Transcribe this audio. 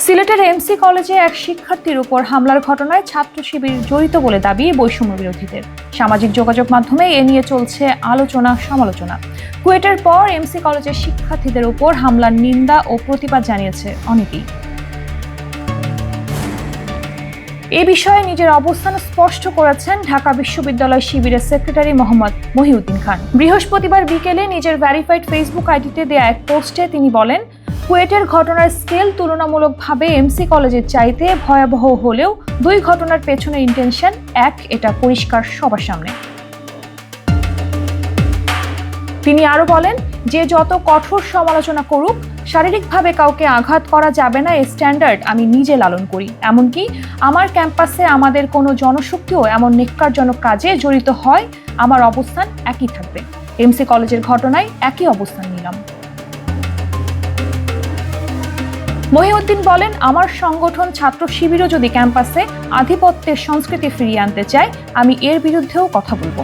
সিলেটের এমসি কলেজে এক শিক্ষার্থীর উপর হামলার ঘটনায় ছাত্র শিবির জড়িত বলে দাবি বৈষম্য বিরোধীদের। সামাজিক যোগাযোগ মাধ্যমে এ নিয়ে চলছে আলোচনা সমালোচনা। কুয়েটের পর এমসি কলেজের শিক্ষার্থীদের উপর হামলার নিন্দা ও প্রতিবাদ জানিয়েছে অনেকেই। এ বিষয়ে নিজের অবস্থান স্পষ্ট করেছেন ঢাকা বিশ্ববিদ্যালয় শিবিরের সেক্রেটারি মোহাম্মদ মহিউদ্দিন খান। বৃহস্পতিবার বিকেলে নিজের ভেরিফাইড ফেসবুক আইডিতে দেয়া এক পোস্টে তিনি বলেন, কুয়েটের ঘটনার স্কেল তুলনামূলকভাবে এমসি কলেজের চাইতে ভয়াবহ হলেও দুই ঘটনার পেছনে ইন্টেনশন এক, এটা পরিষ্কার সবার সামনে। তিনি আরো বলেন, যে যত কঠোর সমালোচনা করুক, শারীরিকভাবে কাউকে আঘাত করা যাবে না, এই স্ট্যান্ডার্ড আমি নিজে লালন করি। এমনকি আমার ক্যাম্পাসে আমাদের কোনো জনশক্তিও এমন নেক্কারজনক কাজে জড়িত হয়, আমার অবস্থান একই থাকবে। এমসি কলেজের ঘটনায় একই অবস্থান নিলাম। মহিউদ্দিন বলেন, আমার সংগঠন ছাত্র শিবিরও যদি ক্যাম্পাসে আধিপত্যের সংস্কৃতি ফিরিয়ে আনতে চায়, আমি এর বিরুদ্ধেও কথা বলবো।